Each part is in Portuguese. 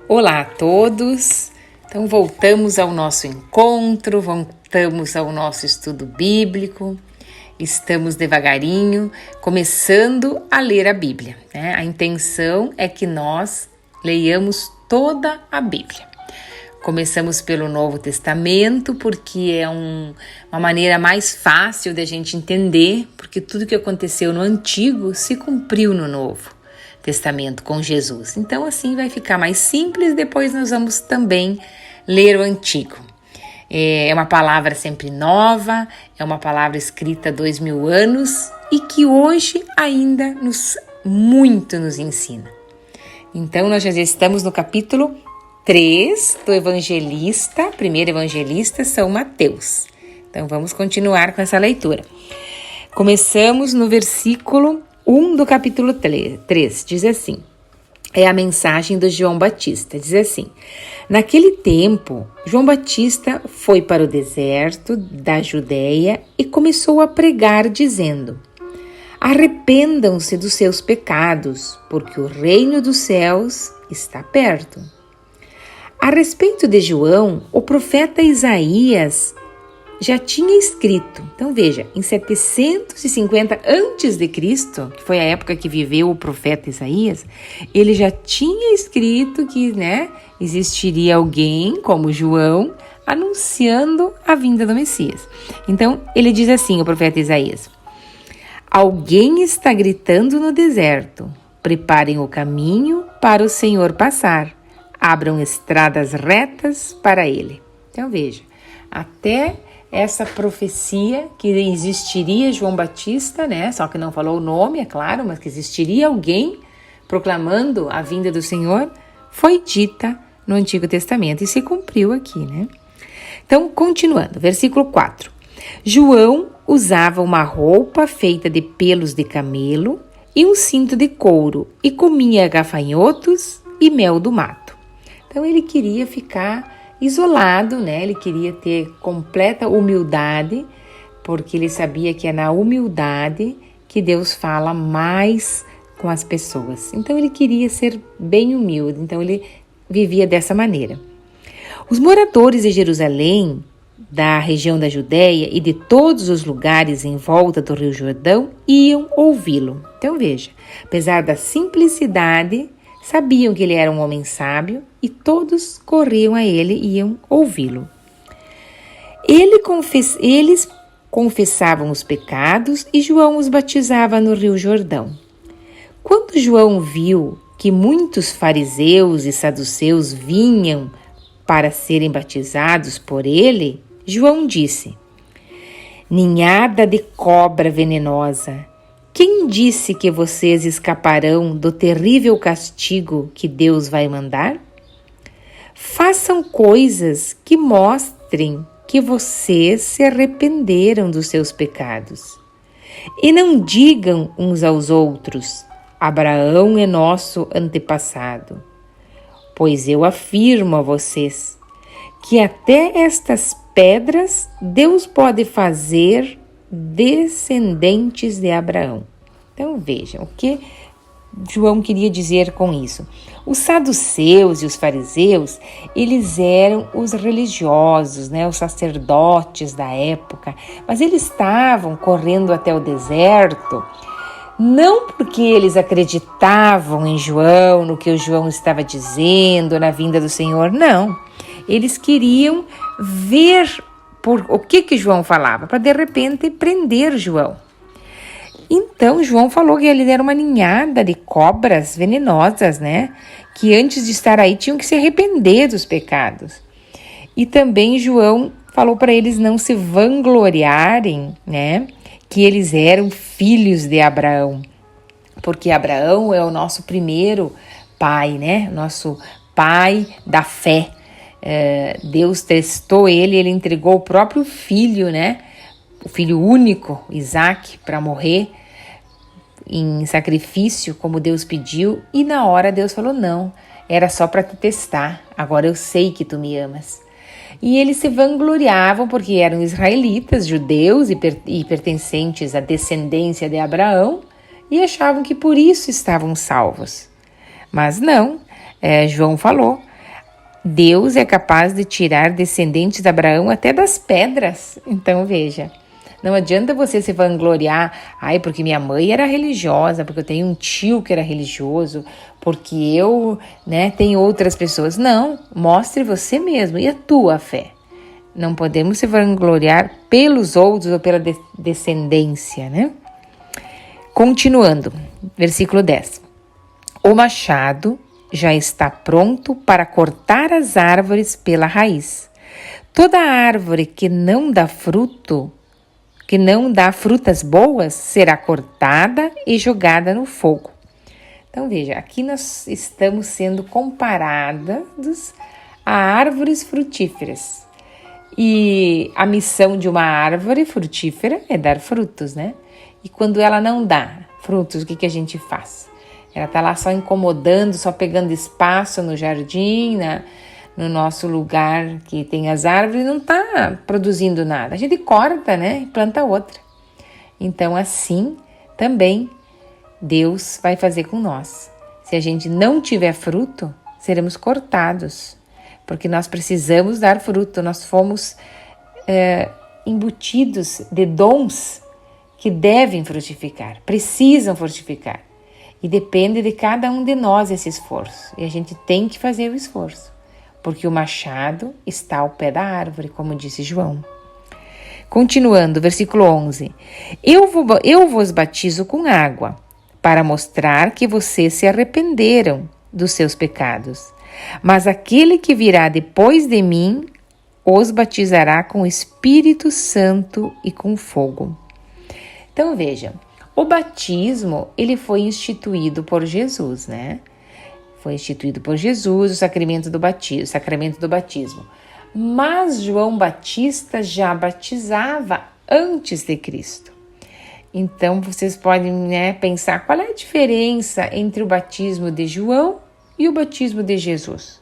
Olá a todos! Então voltamos ao nosso encontro, voltamos ao nosso estudo bíblico. Estamos devagarinho começando a ler a Bíblia, né? A intenção é que nós leiamos toda a Bíblia. Começamos pelo Novo Testamento porque é uma maneira mais fácil da gente entender, porque tudo que aconteceu no Antigo se cumpriu no Novo Testamento com Jesus. Então assim vai ficar mais simples, depois nós vamos também ler o Antigo. É uma palavra sempre nova, é uma palavra escrita há 2000 anos e que hoje ainda muito nos ensina. Então nós já estamos no capítulo 3 do primeiro evangelista, São Mateus. Então vamos continuar com essa leitura. Começamos no versículo 1 do capítulo 3, diz assim, é a mensagem do João Batista, diz assim, naquele tempo, João Batista foi para o deserto da Judeia e começou a pregar dizendo, arrependam-se dos seus pecados, porque o reino dos céus está perto. A respeito de João, o profeta Isaías já tinha escrito, então veja, em 750 a.C., que foi a época que viveu o profeta Isaías, ele já tinha escrito que, existiria alguém como João anunciando a vinda do Messias. Então, ele diz assim, o profeta Isaías, alguém está gritando no deserto, preparem o caminho para o Senhor passar, abram estradas retas para ele. Então, veja, até essa profecia que existiria João Batista, só que não falou o nome, é claro, mas que existiria alguém proclamando a vinda do Senhor, foi dita no Antigo Testamento e se cumpriu aqui, Então, continuando, versículo 4. João usava uma roupa feita de pelos de camelo e um cinto de couro e comia gafanhotos e mel do mato. Então, ele queria ficar isolado, Ele queria ter completa humildade, porque ele sabia que é na humildade que Deus fala mais com as pessoas. Então, ele queria ser bem humilde, então ele vivia dessa maneira. Os moradores de Jerusalém, da região da Judéia e de todos os lugares em volta do Rio Jordão, iam ouvi-lo. Então, veja, apesar da simplicidade, sabiam que ele era um homem sábio e todos corriam a ele e iam ouvi-lo. Eles confessavam os pecados e João os batizava no Rio Jordão. Quando João viu que muitos fariseus e saduceus vinham para serem batizados por ele, João disse, ninhada de cobra venenosa, quem disse que vocês escaparão do terrível castigo que Deus vai mandar? Façam coisas que mostrem que vocês se arrependeram dos seus pecados. E não digam uns aos outros, Abraão é nosso antepassado. Pois eu afirmo a vocês que até estas pedras Deus pode fazer descendentes de Abraão. Então vejam o que João queria dizer com isso. Os saduceus e os fariseus, eles eram os religiosos, os sacerdotes da época, mas eles estavam correndo até o deserto, não porque eles acreditavam em João, no que o João estava dizendo, na vinda do Senhor, não. Eles queriam ver o que João falava, para de repente prender João. Então João falou que ele era uma ninhada de cobras venenosas, que antes de estar aí tinham que se arrepender dos pecados. E também João falou para eles não se vangloriarem, que eles eram filhos de Abraão, porque Abraão é o nosso primeiro pai, nosso pai da fé. Deus testou ele entregou o próprio filho, o filho único, Isaac, para morrer em sacrifício, como Deus pediu, e na hora Deus falou, não, era só para te testar, agora eu sei que tu me amas. E eles se vangloriavam porque eram israelitas, judeus e pertencentes à descendência de Abraão, e achavam que por isso estavam salvos. Mas não, João falou Deus é capaz de tirar descendentes de Abraão até das pedras. Então veja, não adianta você se vangloriar, porque minha mãe era religiosa, porque eu tenho um tio que era religioso, porque eu, tenho outras pessoas. Não, mostre você mesmo e a tua fé. Não podemos se vangloriar pelos outros ou pela descendência, né? Continuando, versículo 10. O machado já está pronto para cortar as árvores pela raiz. Toda árvore que não dá frutas boas, será cortada e jogada no fogo. Então veja, aqui nós estamos sendo comparados a árvores frutíferas. E a missão de uma árvore frutífera é dar frutos, né? E quando ela não dá frutos, o que a gente faz? Ela está lá só incomodando, só pegando espaço no jardim, no nosso lugar que tem as árvores, e não está produzindo nada. A gente corta, e planta outra. Então, assim, também Deus vai fazer com nós. Se a gente não tiver fruto, seremos cortados, porque nós precisamos dar fruto. Nós fomos embutidos de dons que devem frutificar, precisam frutificar. E depende de cada um de nós esse esforço. E a gente tem que fazer o esforço, porque o machado está ao pé da árvore, como disse João. Continuando, versículo 11. Eu vos batizo com água, para mostrar que vocês se arrependeram dos seus pecados. Mas aquele que virá depois de mim os batizará com o Espírito Santo e com fogo. Então veja, o batismo, ele foi instituído por Jesus, Foi instituído por Jesus o sacramento do batismo. Mas João Batista já batizava antes de Cristo. Então vocês podem pensar qual é a diferença entre o batismo de João e o batismo de Jesus.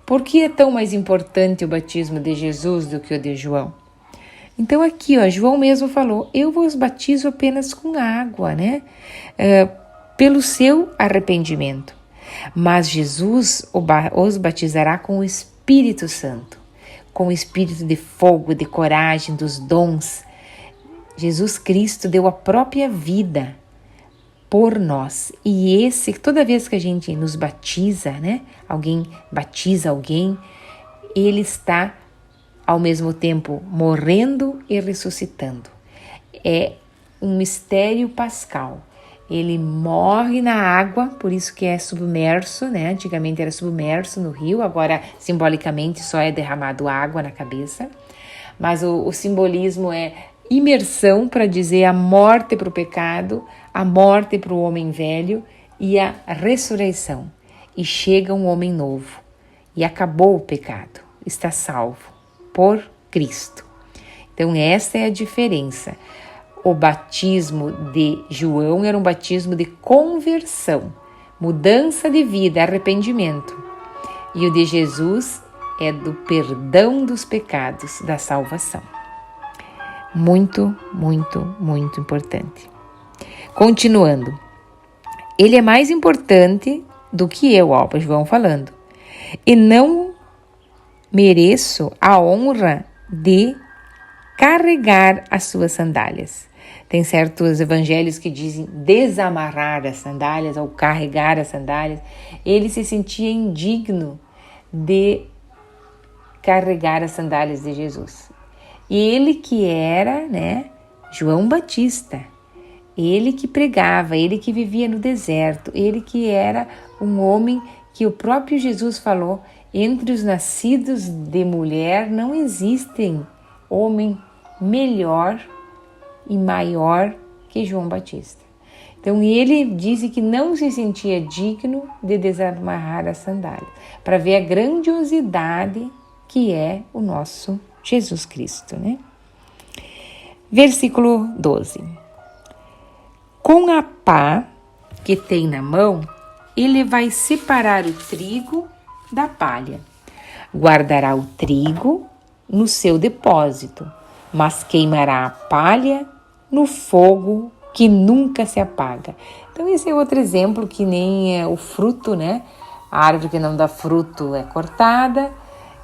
Por que é tão mais importante o batismo de Jesus do que o de João? Então aqui, João mesmo falou, eu vos batizo apenas com água, pelo seu arrependimento. Mas Jesus os batizará com o Espírito Santo, com o espírito de fogo, de coragem, dos dons. Jesus Cristo deu a própria vida por nós. E toda vez que a gente nos batiza, alguém batiza alguém, ele está ao mesmo tempo morrendo e ressuscitando. É um mistério pascal. Ele morre na água, por isso que é submerso, Antigamente era submerso no rio, agora simbolicamente só é derramado água na cabeça. Mas o simbolismo é imersão, para dizer a morte para o pecado, a morte para o homem velho e a ressurreição. E chega um homem novo. E acabou o pecado, está salvo por Cristo. Então essa é a diferença. O batismo de João era um batismo de conversão, mudança de vida, arrependimento. E o de Jesus é do perdão dos pecados, da salvação. Muito, muito, muito importante. Continuando. Ele é mais importante do que eu, João falando. E não mereço a honra de carregar as suas sandálias. Tem certos evangelhos que dizem desamarrar as sandálias ou carregar as sandálias. Ele se sentia indigno de carregar as sandálias de Jesus. E ele que era, João Batista, ele que pregava, ele que vivia no deserto, ele que era um homem que o próprio Jesus falou, entre os nascidos de mulher não existem homem melhor e maior que João Batista. Então ele disse que não se sentia digno de desamarrar as sandálias, para ver a grandiosidade que é o nosso Jesus Cristo, Versículo 12. Com a pá que tem na mão, ele vai separar o trigo da palha. Guardará o trigo no seu depósito, mas queimará a palha no fogo que nunca se apaga. Então esse é outro exemplo que nem o fruto, A árvore que não dá fruto é cortada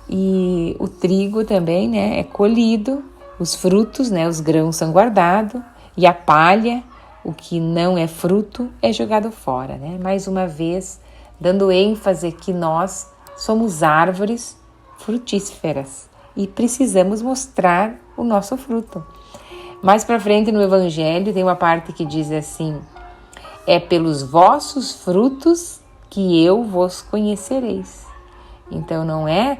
e o trigo também, né, é colhido, os frutos, né, os grãos são guardados e a palha, o que não é fruto, é jogado fora, né? Mais uma vez, dando ênfase que nós somos árvores frutíferas e precisamos mostrar o nosso fruto. Mais para frente no Evangelho tem uma parte que diz assim: é pelos vossos frutos que eu vos conhecereis. Então não é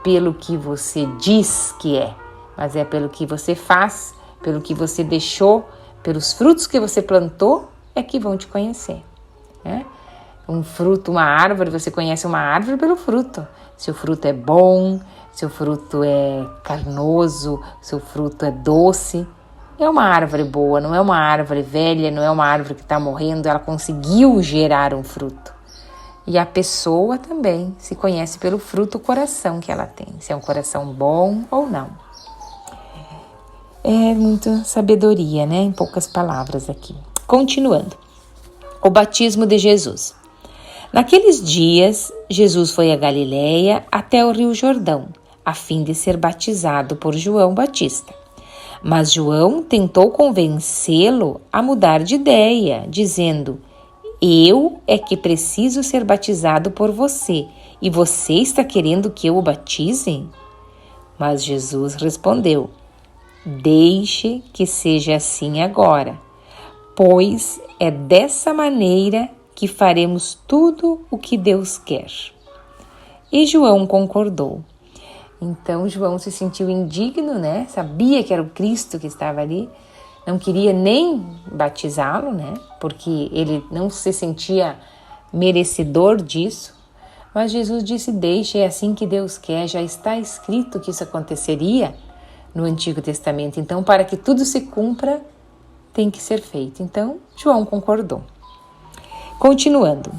pelo que você diz que é, mas é pelo que você faz, pelo que você deixou, pelos frutos que você plantou é que vão te conhecer, né? Um fruto, uma árvore, você conhece uma árvore pelo fruto. Se o fruto é bom, se o fruto é carnoso, se o fruto é doce, é uma árvore boa, não é uma árvore velha, não é uma árvore que está morrendo, ela conseguiu gerar um fruto. E a pessoa também se conhece pelo fruto, o coração que ela tem, se é um coração bom ou não. É muita sabedoria, né? Em poucas palavras aqui. Continuando. O batismo de Jesus. Naqueles dias, Jesus foi a Galileia até o Rio Jordão, a fim de ser batizado por João Batista. Mas João tentou convencê-lo a mudar de ideia, dizendo: eu é que preciso ser batizado por você, e você está querendo que eu o batize? Mas Jesus respondeu: deixe que seja assim agora, pois é dessa maneira que faremos tudo o que Deus quer. E João concordou. Então João se sentiu indigno, né? Sabia que era o Cristo que estava ali, não queria nem batizá-lo, né? Porque ele não se sentia merecedor disso. Mas Jesus disse: deixe, é assim que Deus quer, já está escrito que isso aconteceria no Antigo Testamento. Então, para que tudo se cumpra, tem que ser feito. Então, João concordou. Continuando.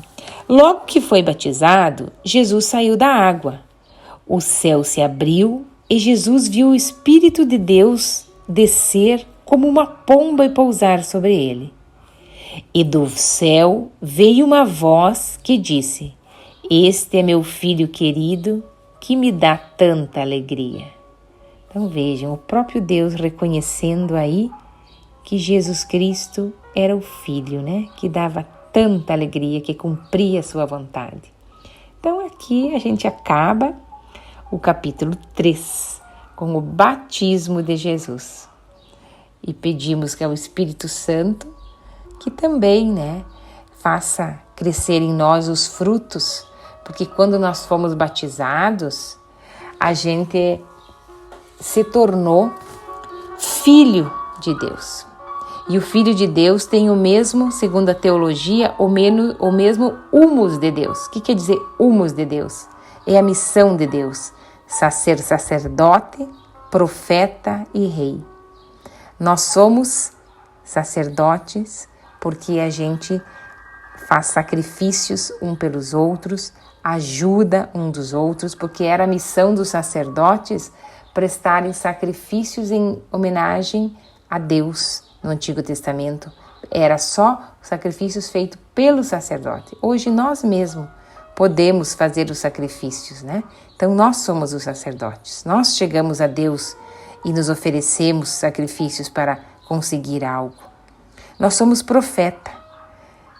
Logo que foi batizado, Jesus saiu da água. O céu se abriu e Jesus viu o Espírito de Deus descer como uma pomba e pousar sobre ele. E do céu veio uma voz que disse: este é meu filho querido, que me dá tanta alegria. Então vejam, o próprio Deus reconhecendo aí que Jesus Cristo era o Filho, né? Que dava tanta alegria, que cumpria a sua vontade. Então aqui a gente acaba o capítulo 3 com o batismo de Jesus. E pedimos que ao Espírito Santo que também, né, faça crescer em nós os frutos, porque quando nós fomos batizados, a gente se tornou filho de Deus. E o Filho de Deus tem o mesmo, segundo a teologia, o mesmo humus de Deus. O que quer dizer humus de Deus? É a missão de Deus, ser sacerdote, profeta e rei. Nós somos sacerdotes porque a gente faz sacrifícios um pelos outros, ajuda um dos outros, porque era a missão dos sacerdotes prestarem sacrifícios em homenagem a Deus. No Antigo Testamento era só sacrifícios feitos pelo sacerdote. Hoje nós mesmos podemos fazer os sacrifícios, né? Então nós somos os sacerdotes. Nós chegamos a Deus e nos oferecemos sacrifícios para conseguir algo. Nós somos profeta.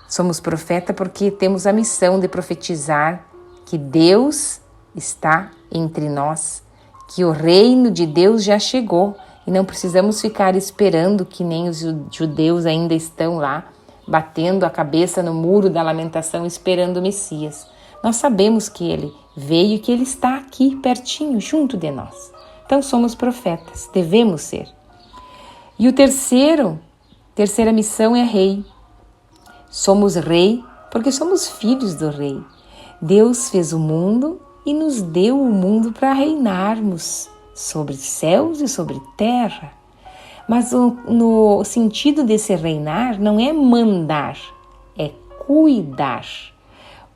Somos profeta porque temos a missão de profetizar que Deus está entre nós, que o reino de Deus já chegou e não precisamos ficar esperando que nem os judeus ainda estão lá, batendo a cabeça no muro da lamentação, esperando o Messias. Nós sabemos que ele veio e que ele está aqui, pertinho, junto de nós. Então somos profetas, devemos ser. E o terceira missão é rei. Somos rei porque somos filhos do rei. Deus fez o mundo e nos deu o mundo para reinarmos sobre céus e sobre terra. Mas no sentido desse reinar não é mandar, é cuidar.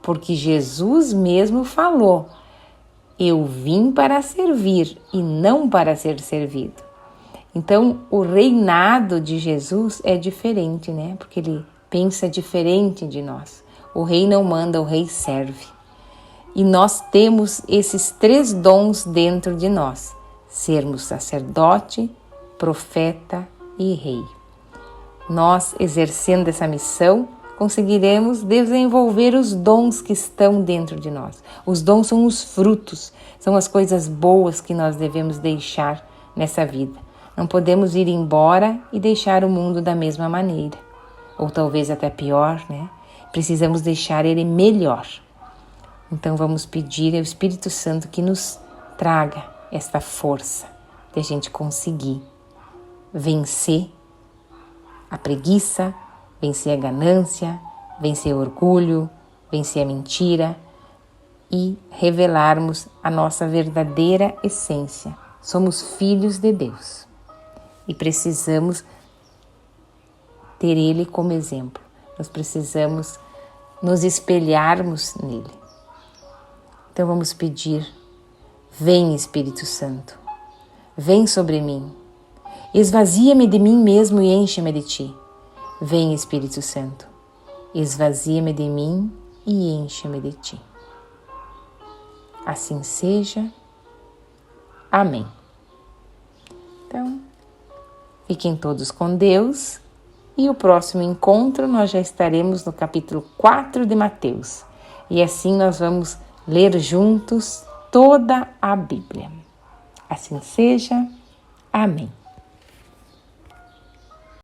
Porque Jesus mesmo falou: eu vim para servir e não para ser servido. Então, o reinado de Jesus é diferente, né? Porque ele pensa diferente de nós. O rei não manda, o rei serve. E nós temos esses 3 dons dentro de nós: sermos sacerdote, profeta e rei. Nós, exercendo essa missão, conseguiremos desenvolver os dons que estão dentro de nós. Os dons são os frutos, são as coisas boas que nós devemos deixar nessa vida. Não podemos ir embora e deixar o mundo da mesma maneira, ou talvez até pior, né? Precisamos deixar ele melhor. Então vamos pedir ao Espírito Santo que nos traga esta força de a gente conseguir vencer a preguiça, vencer a ganância, vencer o orgulho, vencer a mentira e revelarmos a nossa verdadeira essência. Somos filhos de Deus e precisamos ter Ele como exemplo. Nós precisamos nos espelharmos nele. Então vamos pedir: vem Espírito Santo, vem sobre mim, esvazia-me de mim mesmo e enche-me de ti. Vem Espírito Santo, esvazia-me de mim e enche-me de ti. Assim seja. Amém. Então, fiquem todos com Deus e o próximo encontro nós já estaremos no capítulo 4 de Mateus. E assim nós vamos ler juntos toda a Bíblia. Assim seja. Amém.